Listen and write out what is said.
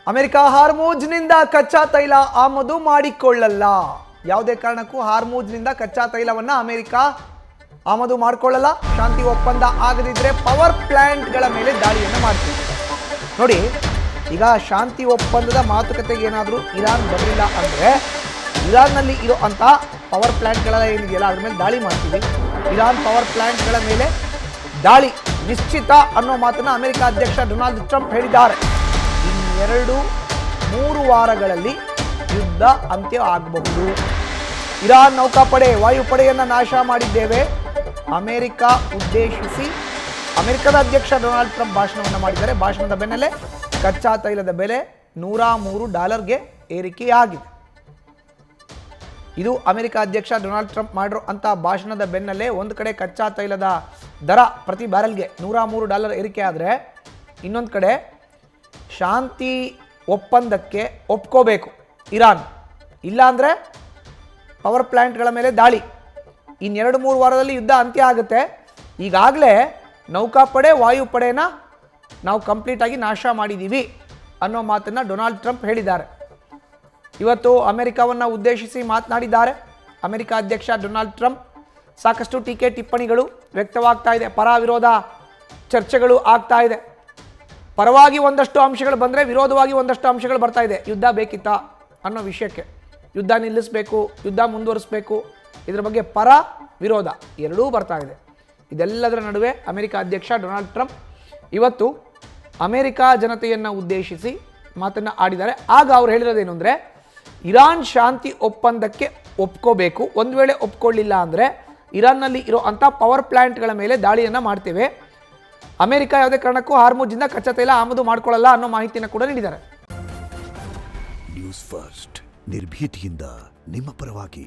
America ಹಾರ್ಮೂಜ್ನಿಂದ ಕಚ್ಚಾ ತೈಲ ಆಮದು ಮಾಡಿಕೊಳ್ಳಲ್ಲ. ಯಾವುದೇ ಕಾರಣಕ್ಕೂ ಹಾರ್ಮೂಜ್ನಿಂದ ಕಚ್ಚಾ ತೈಲವನ್ನ ಅಮೆರಿಕ ಆಮದು ಮಾಡಿಕೊಳ್ಳಲ್ಲ. ಶಾಂತಿ ಒಪ್ಪಂದ ಆಗದಿದ್ರೆ ಪವರ್ ಪ್ಲಾಂಟ್ಗಳ ಮೇಲೆ ದಾಳಿಯನ್ನು ಮಾಡ್ತೀವಿ. ನೋಡಿ, ಈಗ ಶಾಂತಿ ಒಪ್ಪಂದದ ಮಾತುಕತೆಗೆ ಏನಾದರೂ ಇರಾನ್ ಬರಲಿಲ್ಲ ಅಂದರೆ ಇರಾನ್ನಲ್ಲಿ ಇರೋ ಅಂಥ ಪವರ್ ಪ್ಲಾಂಟ್ಗಳೆಲ್ಲ ಏನಿದೆಯಲ್ಲ ಅದ್ರ ಮೇಲೆ ದಾಳಿ ಮಾಡ್ತೀವಿ. ಇರಾನ್ ಪವರ್ ಪ್ಲಾಂಟ್ಗಳ ಮೇಲೆ ದಾಳಿ ನಿಶ್ಚಿತ ಅನ್ನೋ ಮಾತನ್ನು ಅಮೆರಿಕ ಅಧ್ಯಕ್ಷ ಡೊನಾಲ್ಡ್ ಟ್ರಂಪ್ ಹೇಳಿದ್ದಾರೆ. ಇನ್ನೆರಡು 3 ವಾರಗಳಲ್ಲಿ ಯುದ್ಧ ಅಂತ್ಯ ಆಗಬಹುದು. ಇರಾನ್ ನೌಕಾಪಡೆ ವಾಯುಪಡೆಯನ್ನು ನಾಶ ಮಾಡಿದ್ದೇವೆ. ಅಮೆರಿಕ ಉದ್ದೇಶಿಸಿ ಅಮೆರಿಕದ ಅಧ್ಯಕ್ಷ ಡೊನಾಲ್ಡ್ ಟ್ರಂಪ್ ಭಾಷಣವನ್ನು ಮಾಡಿದ್ದಾರೆ. ಭಾಷಣದ ಬೆನ್ನಲ್ಲೇ ಕಚ್ಚಾ ತೈಲದ ಬೆಲೆ $103ಗೆ ಏರಿಕೆಯಾಗಿದೆ. ಇದು ಅಮೆರಿಕ ಅಧ್ಯಕ್ಷ ಡೊನಾಲ್ಡ್ ಟ್ರಂಪ್ ಮಾಡಿರೋ ಅಂಥ ಭಾಷಣದ ಬೆನ್ನಲ್ಲೇ ಒಂದು ಕಡೆ ಕಚ್ಚಾ ತೈಲದ ದರ ಪ್ರತಿ ಬ್ಯಾರಲ್ಗೆ $103 ಏರಿಕೆ ಆದರೆ, ಇನ್ನೊಂದು ಕಡೆ ಶಾಂತಿ ಒಪ್ಪಂದಕ್ಕೆ ಒಪ್ಕೋಬೇಕು ಇರಾನ್, ಇಲ್ಲಾಂದರೆ ಪವರ್ ಪ್ಲ್ಯಾಂಟ್ಗಳ ಮೇಲೆ ದಾಳಿ. ಇನ್ನೆರಡು 3 ವಾರದಲ್ಲಿ ಯುದ್ಧ ಅಂತ್ಯ ಆಗುತ್ತೆ. ಈಗಾಗಲೇ ನೌಕಾಪಡೆ ವಾಯುಪಡೆನ ನಾವು ಕಂಪ್ಲೀಟಾಗಿ ನಾಶ ಮಾಡಿದ್ದೀವಿ ಅನ್ನೋ ಮಾತನ್ನು ಡೊನಾಲ್ಡ್ ಟ್ರಂಪ್ ಹೇಳಿದ್ದಾರೆ. ಇವತ್ತು ಅಮೆರಿಕವನ್ನು ಉದ್ದೇಶಿಸಿ ಮಾತನಾಡಿದ್ದಾರೆ ಅಮೆರಿಕ ಅಧ್ಯಕ್ಷ ಡೊನಾಲ್ಡ್ ಟ್ರಂಪ್. ಸಾಕಷ್ಟು ಟೀಕೆ ಟಿಪ್ಪಣಿಗಳು ವ್ಯಕ್ತವಾಗ್ತಾ ಇದೆ. ಪರ ವಿರೋಧ ಚರ್ಚೆಗಳು ಆಗ್ತಾ ಇದೆ. ಪರವಾಗಿ ಒಂದಷ್ಟು ಅಂಶಗಳು ಬಂದರೆ ವಿರೋಧವಾಗಿ ಒಂದಷ್ಟು ಅಂಶಗಳು ಬರ್ತಾ ಇದೆ. ಯುದ್ಧ ಬೇಕಿತ್ತಾ ಅನ್ನೋ ವಿಷಯಕ್ಕೆ, ಯುದ್ಧ ನಿಲ್ಲಿಸಬೇಕು, ಯುದ್ಧ ಮುಂದುವರಿಸಬೇಕು, ಇದರ ಬಗ್ಗೆ ಪರ ವಿರೋಧ ಎರಡೂ ಬರ್ತಾ ಇದೆ. ಇದೆಲ್ಲದರ ನಡುವೆ ಅಮೆರಿಕ ಅಧ್ಯಕ್ಷ ಡೊನಾಲ್ಡ್ ಟ್ರಂಪ್ ಇವತ್ತು ಅಮೆರಿಕ ಜನತೆಯನ್ನು ಉದ್ದೇಶಿಸಿ ಮಾತನ್ನು ಆಡಿದ್ದಾರೆ. ಆಗ ಅವ್ರು ಹೇಳಿರೋದೇನು ಅಂದರೆ, ಇರಾನ್ ಶಾಂತಿ ಒಪ್ಪಂದಕ್ಕೆ ಒಪ್ಕೋಬೇಕು, ಒಂದು ವೇಳೆ ಒಪ್ಕೊಳ್ಳಿಲ್ಲ ಅಂದರೆ ಇರಾನ್ನಲ್ಲಿ ಇರೋ ಅಂಥ ಪವರ್ ಪ್ಲ್ಯಾಂಟ್ಗಳ ಮೇಲೆ ದಾಳಿಯನ್ನು ಮಾಡ್ತೇವೆ. ಅಮೆರಿಕ ಯಾವುದೇ ಕಾರಣಕ್ಕೂ ಹಾರ್ಮುಜ್ನಿಂದ ಕಚ್ಚಾ ತೈಲ ಆಮದು ಮಾಡ್ಕೊಳ್ಳಲ್ಲ ಅನ್ನೋ ಮಾಹಿತಿಯನ್ನು ಕೂಡ ನೀಡಿದ್ದಾರೆ. ನ್ಯೂಸ್ ಫಸ್ಟ್ ನಿರ್ಭೀತಿಯಿಂದ ನಿಮ್ಮ ಪರವಾಗಿ.